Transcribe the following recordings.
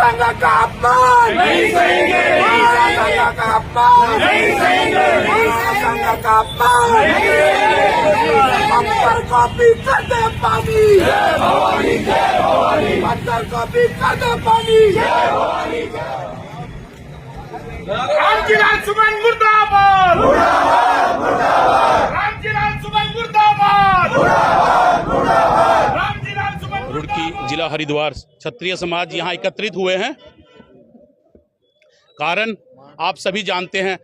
संघ का अपमान नहीं सहेंगे, संघ का अपमान नहीं सहेंगे, संघ का अपमान नहीं सहेंगे। अंतर को भी कर दे पानी, जय भवानी जय भवानी, अंतर को भी कर दे पानी, जय भवानी जय। रामजीलाल सुमन मुर्दाबाद, मुर्दाबाद मुर्दाबाद, रामजीलाल सुमन मुर्दाबाद, मुर्दाबाद मुर्दाबाद, रामजीलाल सुमन। रुड़की जिला हरिद्वार क्षत्रिय समाज यहाँ एकत्रित हुए हैं। कारण आप सभी जानते हैं,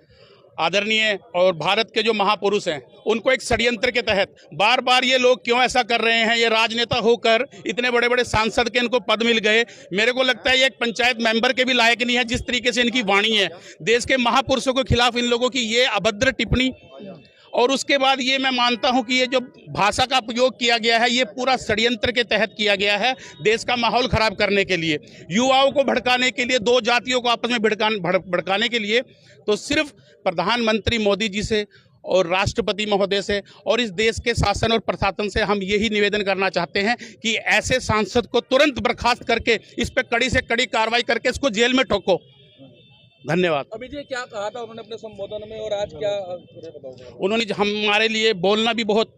आदरणीय और भारत के जो महापुरुष हैं उनको एक षड्यंत्र के तहत बार बार ये लोग क्यों ऐसा कर रहे हैं। ये राजनेता होकर इतने बड़े बड़े सांसद के इनको पद मिल गए। मेरे को लगता है ये एक पंचायत मेंबर के भी लायक नहीं है। जिस तरीके से इनकी वाणी है देश के महापुरुषों के खिलाफ इन लोगों की ये अभद्र टिप्पणी, और उसके बाद ये मैं मानता हूं कि ये जो भाषा का प्रयोग किया गया है ये पूरा षड्यंत्र के तहत किया गया है, देश का माहौल खराब करने के लिए, युवाओं को भड़काने के लिए, दो जातियों को आपस में भड़काने के लिए। तो सिर्फ प्रधानमंत्री मोदी जी से और राष्ट्रपति महोदय से और इस देश के शासन और प्रशासन से हम यही निवेदन करना चाहते हैं कि ऐसे सांसद को तुरंत बर्खास्त करके इस पर कड़ी से कड़ी कार्रवाई करके इसको जेल में ठोको। धन्यवाद। अभी जी क्या कहा था उन्होंने अपने संबोधन में, और आज क्या बताओगे? उन्होंने हमारे लिए बोलना भी बहुत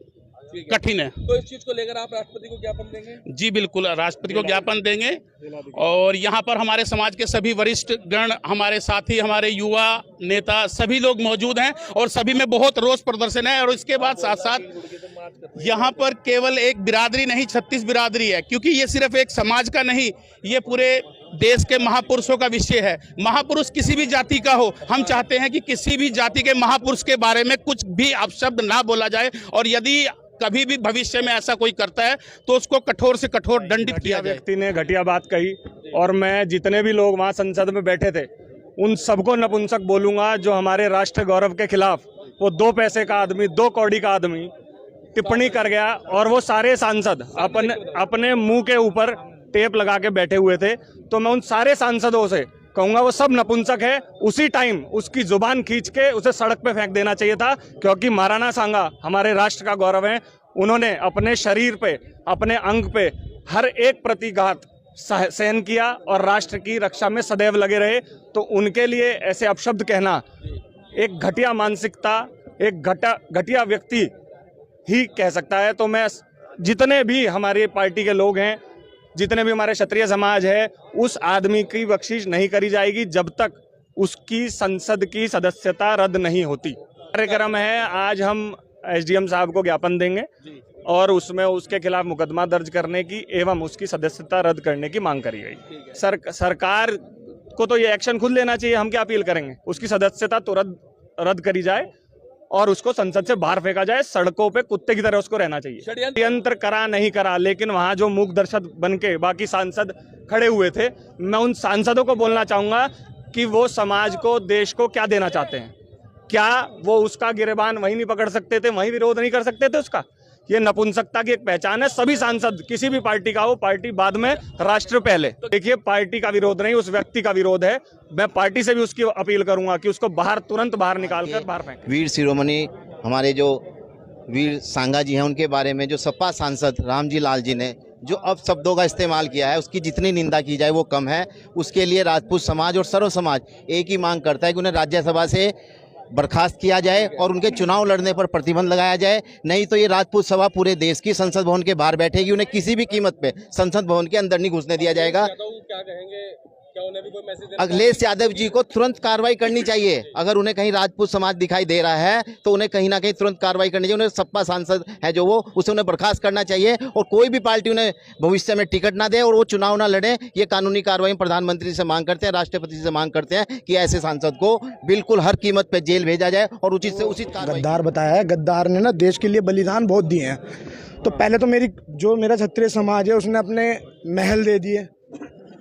कठिन है। तो इस चीज को लेकर आप राष्ट्रपति को ज्ञापन देंगे? जी बिल्कुल, राष्ट्रपति को ज्ञापन देंगे। और यहाँ पर हमारे समाज के सभी वरिष्ठ गण, हमारे साथी, हमारे युवा नेता सभी लोग मौजूद हैं और सभी में बहुत रोष प्रदर्शन है। और इसके बाद साथ साथ यहाँ पर केवल एक बिरादरी नहीं 36 बिरादरी है, क्योंकि ये सिर्फ एक समाज का नहीं, ये पूरे देश के महापुरुषों का विषय है। महापुरुष किसी भी जाति का हो, हम चाहते हैं कि किसी भी जाति के महापुरुष के बारे में कुछ भी अपशब्द ना बोला जाए, और यदि कभी भी भविष्य में ऐसा कोई करता है तो उसको कठोर से कठोर दंडित किया जाए। व्यक्ति ने घटिया बात कही और मैं जितने भी लोग वहां संसद में बैठे थे उन सबको नपुंसक बोलूंगा जो हमारे राष्ट्र गौरव के खिलाफ वो 2 पैसे का आदमी, 2 कौड़ी का आदमी टिप्पणी कर गया। और वो सारे सांसद अपने मुंह के ऊपर टेप लगा के बैठे हुए थे। तो मैं उन सारे सांसदों से कहूंगा वो सब नपुंसक है। उसी टाइम उसकी जुबान खींच के उसे सड़क पे फेंक देना चाहिए था, क्योंकि महाराणा सांगा हमारे राष्ट्र का गौरव है। उन्होंने अपने शरीर पे, अपने अंग पे हर एक प्रतिघात सहन किया और राष्ट्र की रक्षा में सदैव लगे रहे। तो उनके लिए ऐसे अपशब्द कहना एक घटिया मानसिकता, एक घटिया व्यक्ति ही कह सकता है। तो मैं जितने भी हमारी पार्टी के लोग हैं, जितने भी हमारे क्षत्रिय समाज है, उस आदमी की बख्शिश नहीं करी जाएगी जब तक उसकी संसद की सदस्यता रद्द नहीं होती। कार्यक्रम है, आज हम एसडीएम साहब को ज्ञापन देंगे और उसमें उसके खिलाफ मुकदमा दर्ज करने की एवं उसकी सदस्यता रद्द करने की मांग करी गई। सरकार को तो ये एक्शन खुद लेना चाहिए, हम क्या अपील करेंगे। उसकी सदस्यता तो रद्द करी जाए और उसको संसद से बाहर फेंका जाए, सड़कों पे कुत्ते की तरह उसको रहना चाहिए। षड्यंत्र करा नहीं करा, लेकिन वहां जो मूक दर्शक बन के बाकी सांसद खड़े हुए थे, मैं उन सांसदों को बोलना चाहूंगा कि वो समाज को, देश को क्या देना चाहते हैं। क्या वो उसका गिरेबान वहीं नहीं पकड़ सकते थे, वहीं विरोध नहीं कर सकते थे उसका? ये नपुंसकता की एक पहचान है। सभी सांसद किसी भी पार्टी का हो, पार्टी बाद में, राष्ट्र पहले। देखिए, पार्टी का विरोध नहीं, उस व्यक्ति का विरोध है। मैं पार्टी से भी उसकी अपील करूंगा कि उसको तुरंत बाहर निकालकर बाहर फेंके। वीर शिरोमणि हमारे जो वीर सांगा जी हैं, उनके बारे में जो सपा सांसद रामजीलाल जी ने जो अपशब्दों का इस्तेमाल किया है, उसकी जितनी निंदा की जाए वो कम है। उसके लिए राजपूत समाज और सर्व समाज एक ही मांग करता है कि उन्हें राज्यसभा से बर्खास्त किया जाए और उनके चुनाव लड़ने पर प्रतिबंध लगाया जाए। नहीं तो ये राजपूत सभा पूरे देश की संसद भवन के बाहर बैठेगी, उन्हें किसी भी कीमत पे संसद भवन के अंदर नहीं घुसने दिया जाएगा। क्या कहेंगे, क्या उन्हें भी कोई मैसेज? अखिलेश यादव जी को तुरंत कार्रवाई करनी चाहिए। अगर उन्हें कहीं राजपूत समाज दिखाई दे रहा है तो उन्हें कहीं ना कहीं तुरंत कार्रवाई करनी चाहिए। उन्हें सपा सांसद है जो वो, उसे उन्हें बर्खास्त करना चाहिए और कोई भी पार्टी उन्हें भविष्य में टिकट ना दे और वो चुनाव ना लड़े। ये कानूनी कार्रवाई प्रधानमंत्री से मांग करते हैं, राष्ट्रपति से मांग करते हैं कि ऐसे सांसद को बिल्कुल हर कीमत पर जेल भेजा जाए और उचित से उचित कार्रवाई। गद्दार बताया है, गद्दार ने ना देश के लिए बलिदान बहुत दिए हैं। तो पहले तो मेरा क्षत्रिय समाज है उसने अपने महल दे दिए,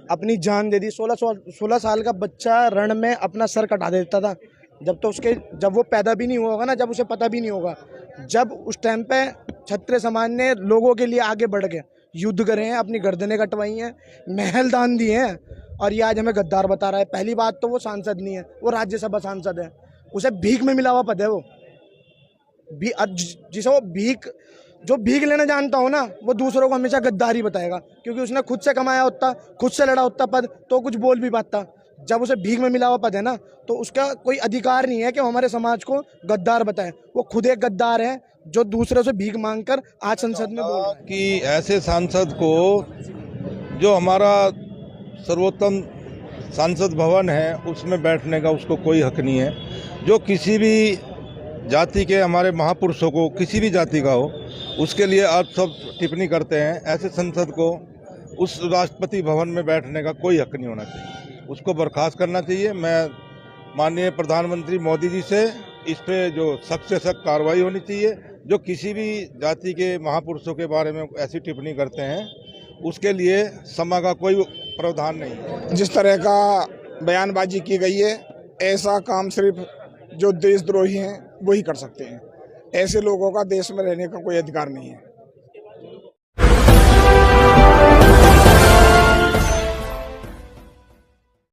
अपनी जान दे दी। 16 साल का बच्चा रण में अपना सर कटा देता था जब वो पैदा भी नहीं हुआ होगा ना, जब उसे पता भी नहीं होगा। जब उस टाइम पे क्षत्रिय समाज ने लोगों के लिए आगे बढ़ के युद्ध करे हैं, अपनी गर्दनें कटवाई हैं, महल दान दिए हैं, और ये आज हमें गद्दार बता रहा है। पहली बात तो वो सांसद नहीं है, वो राज्यसभा सांसद है, उसे भीख में मिला हुआ पद है। वो जिसे वो भीख जो भीख लेना जानता हो ना वो दूसरों को हमेशा गद्दारी बताएगा, क्योंकि उसने खुद से कमाया होता, खुद से लड़ा होता पद, तो कुछ बोल भी पाता। जब उसे भीख में मिला हुआ पद है ना, तो उसका कोई अधिकार नहीं है कि वो हमारे समाज को गद्दार बताए। वो खुद एक गद्दार है जो दूसरों से भीख मांगकर आज संसद में बोल रहा है। कि ऐसे सांसद को, जो हमारा सर्वोत्तम सांसद भवन है उसमें बैठने का उसको कोई हक नहीं है। जो किसी भी जाति के हमारे महापुरुषों को, किसी भी जाति का हो, उसके लिए आप सब टिप्पणी करते हैं। ऐसे संसद को उस राष्ट्रपति भवन में बैठने का कोई हक नहीं होना चाहिए, उसको बर्खास्त करना चाहिए। मैं माननीय प्रधानमंत्री मोदी जी से इस पे जो सख्त से सख्त कार्रवाई होनी चाहिए। जो किसी भी जाति के महापुरुषों के बारे में ऐसी टिप्पणी करते हैं उसके लिए समा का कोई प्रावधान नहीं है। जिस तरह का बयानबाजी की गई है, ऐसा काम सिर्फ जो देशद्रोही हैं वही कर सकते हैं। ऐसे लोगों का देश में रहने का कोई अधिकार नहीं है।